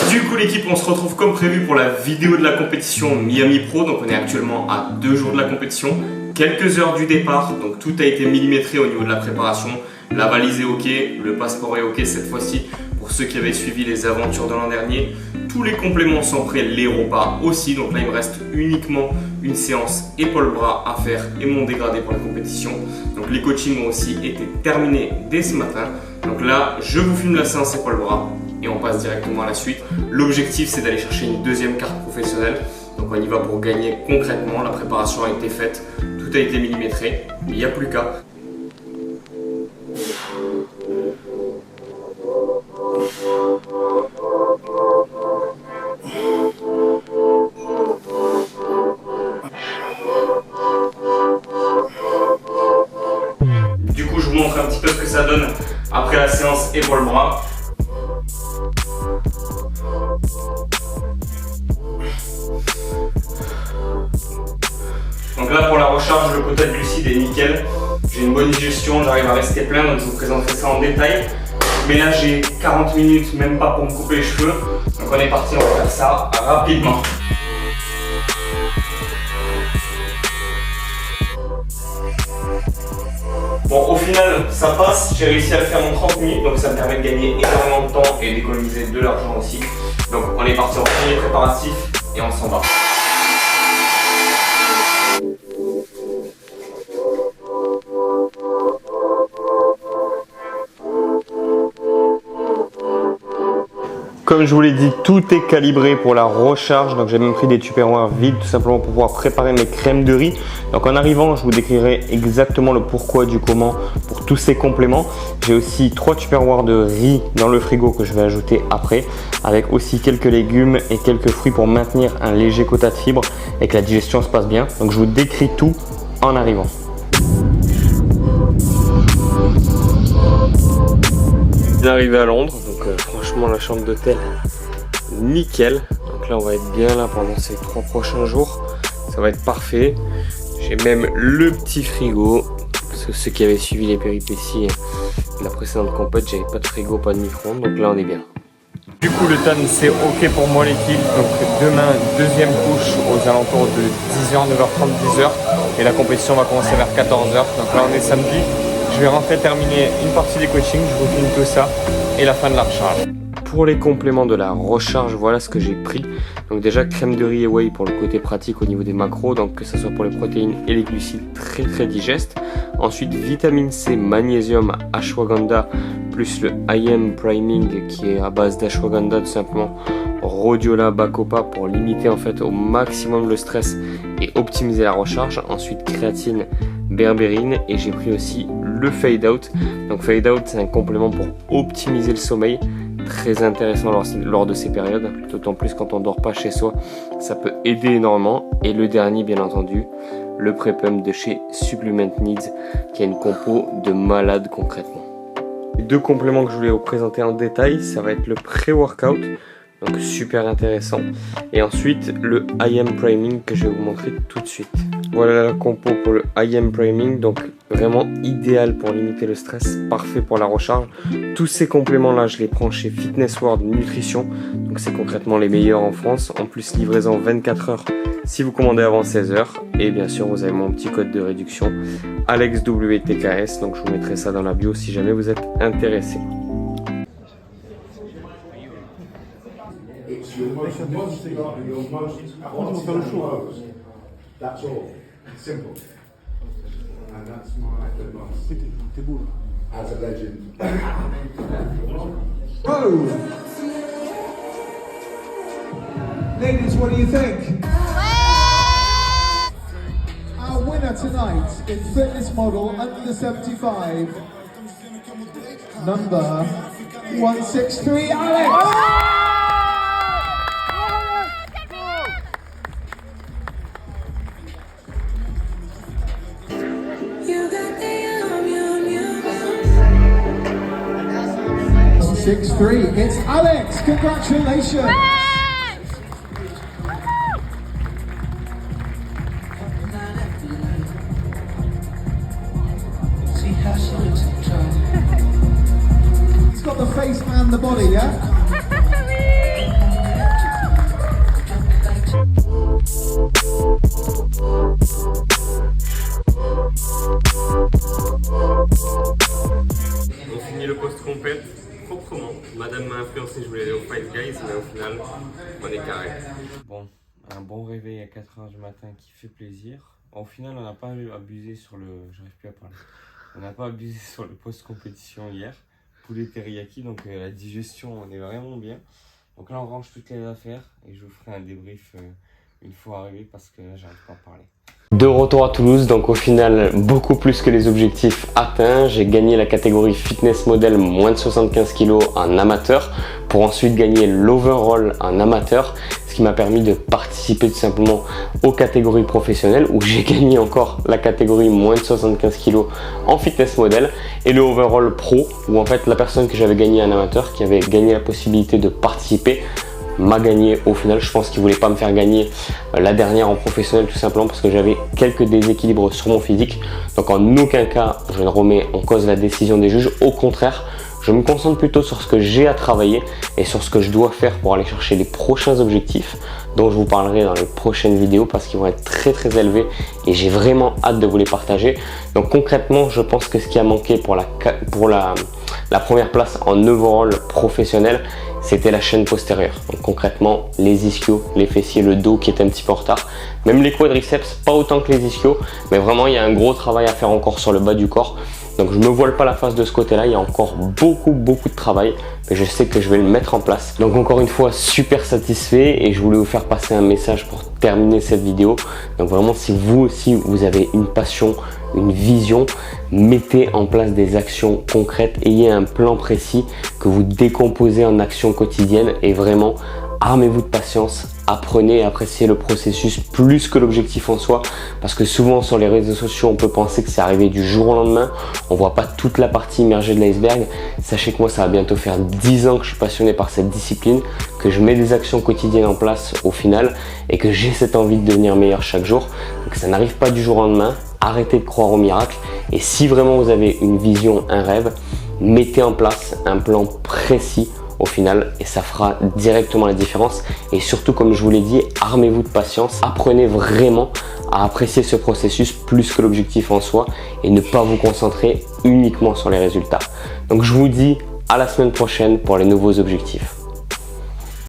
Du coup l'équipe, on se retrouve comme prévu pour la vidéo de la compétition Miami Pro. Donc on est actuellement à 2 jours de la compétition, quelques heures du départ. Donc tout a été millimétré au niveau de la préparation. La valise est ok, le passeport est ok cette fois-ci. Pour ceux qui avaient suivi les aventures de l'an dernier, tous les compléments sont prêts, les repas aussi. Donc là il me reste uniquement une séance épaule-bras à faire et mon dégradé pour la compétition. Donc les coachings ont aussi été terminés dès ce matin. Donc là je vous filme la séance épaule-bras et on passe directement à la suite. L'objectif c'est d'aller chercher une deuxième carte professionnelle. Donc on y va pour gagner concrètement. La préparation a été faite, tout a été millimétré, il n'y a plus qu'à. Du coup je vous montre un petit peu ce que ça donne après la séance épaule-bras. Donc là pour la recharge, le quota de glucides est nickel. J'ai une bonne digestion, j'arrive à rester plein, donc je vous présenterai ça en détail. Mais là j'ai 40 minutes, même pas pour me couper les cheveux. Donc on est parti, on va faire ça rapidement. Bon, au final, ça passe. J'ai réussi à le faire en 30 minutes, donc ça me permet de gagner énormément de temps et d'économiser de l'argent aussi. Donc on est parti en premier préparatif et on s'en va. Comme je vous l'ai dit, tout est calibré pour la recharge. Donc j'ai même pris des tupperwares vides tout simplement pour pouvoir préparer mes crèmes de riz. Donc en arrivant, je vous décrirai exactement le pourquoi du comment pour tous ces compléments. J'ai aussi 3 tupperwares de riz dans le frigo que je vais ajouter après, avec aussi quelques légumes et quelques fruits pour maintenir un léger quota de fibres et que la digestion se passe bien. Donc je vous décris tout en arrivant. Arrivé à Londres, donc franchement la chambre d'hôtel nickel. Donc là on va être bien là pendant ces 3 prochains jours, ça va être parfait. J'ai même le petit frigo parce que ceux qui avaient suivi les péripéties de la précédente compète, j'avais pas de frigo, pas de micro-ondes, donc là on est bien. Du coup le TAN c'est ok pour moi l'équipe, donc demain deuxième couche aux alentours de 10h, 9h30, 10h et la compétition va commencer vers 14h. Donc là on est samedi. Je vais rentrer terminer une partie des coachings, je vous filme tout ça et la fin de la recharge. Pour les compléments de la recharge, voilà ce que j'ai pris. Donc déjà crème de riz et whey pour le côté pratique au niveau des macros, donc que ce soit pour les protéines et les glucides très digestes. Ensuite vitamine C, magnésium, ashwagandha plus le IM Priming qui est à base d'ashwagandha tout simplement, rhodiola, bacopa pour limiter en fait au maximum le stress et optimiser la recharge. Ensuite créatine, berbérine et j'ai pris aussi le fade out. Donc fade out c'est un complément pour optimiser le sommeil, très intéressant lors de ces périodes, d'autant plus quand on dort pas chez soi, ça peut aider énormément. Et le dernier bien entendu, le pré-pump de chez Supplement Needs qui a une compo de malade concrètement. Les 2 compléments que je voulais vous présenter en détail, ça va être le pré-workout, donc super intéressant, et ensuite le IM Priming que je vais vous montrer tout de suite. Voilà la compo pour le IM Priming, donc vraiment idéal pour limiter le stress, parfait pour la recharge. Tous ces compléments là je les prends chez Fitness World Nutrition, donc c'est concrètement les meilleurs en France, en plus livraison 24 heures si vous commandez avant 16h, et bien sûr vous avez mon petit code de réduction AlexWTKS, donc je vous mettrai ça dans la bio si jamais vous êtes intéressé. That's all. Simple. And that's my advice. As a legend. Oh! Ladies, what do you think? Our winner tonight in fitness model under 75, number 163, Alex! It's Alex. Congratulations. It's got the face and the body, yeah? pensais que je voulais aller au Fight Guys, mais au final, on est carré. Bon, un bon réveil à 4 h du matin qui fait plaisir. Au final, on n'a pas abusé sur le... J'arrive plus à parler. On n'a pas abusé sur le post-compétition hier. Poulet teriyaki, donc la digestion, on est vraiment bien. Donc là, on range toutes les affaires et je vous ferai un débrief une fois arrivé parce que là, j'arrive pas à parler. De retour à Toulouse, donc au final beaucoup plus que les objectifs atteints. J'ai gagné la catégorie fitness model moins de 75 kg en amateur pour ensuite gagner l'overall en amateur, ce qui m'a permis de participer tout simplement aux catégories professionnelles où j'ai gagné encore la catégorie moins de 75 kg en fitness model et le overall pro où en fait la personne que j'avais gagné en amateur qui avait gagné la possibilité de participer m'a gagné au final. Je pense qu'il voulait pas me faire gagner la dernière en professionnel tout simplement parce que j'avais quelques déséquilibres sur mon physique. Donc en aucun cas je ne remets en cause la décision des juges, au contraire je me concentre plutôt sur ce que j'ai à travailler et sur ce que je dois faire pour aller chercher les prochains objectifs dont je vous parlerai dans les prochaines vidéos parce qu'ils vont être très élevés et j'ai vraiment hâte de vous les partager. Donc concrètement je pense que ce qui a manqué pour la première place en overall professionnel, c'était la chaîne postérieure. Donc concrètement, les ischios, les fessiers, le dos qui était un petit peu en retard. Même les quadriceps, pas autant que les ischios, mais vraiment il y a un gros travail à faire encore sur le bas du corps. Donc je me voile pas la face de ce côté-là, il y a encore beaucoup de travail, mais je sais que je vais le mettre en place. Donc encore une fois, super satisfait et je voulais vous faire passer un message pour terminer cette vidéo. Donc vraiment, si vous aussi vous avez une passion, une vision, mettez en place des actions concrètes, ayez un plan précis que vous décomposez en actions quotidiennes et vraiment armez-vous de patience, apprenez et appréciez le processus plus que l'objectif en soi parce que souvent sur les réseaux sociaux on peut penser que c'est arrivé du jour au lendemain, on voit pas toute la partie immergée de l'iceberg. Sachez que moi ça va bientôt faire 10 ans que je suis passionné par cette discipline, que je mets des actions quotidiennes en place au final et que j'ai cette envie de devenir meilleur chaque jour. Donc ça n'arrive pas du jour au lendemain, arrêtez de croire au miracle et si vraiment vous avez une vision, un rêve, mettez en place un plan précis au final et ça fera directement la différence. Et surtout, comme je vous l'ai dit, armez-vous de patience, apprenez vraiment à apprécier ce processus plus que l'objectif en soi et ne pas vous concentrer uniquement sur les résultats. Donc je vous dis à la semaine prochaine pour les nouveaux objectifs.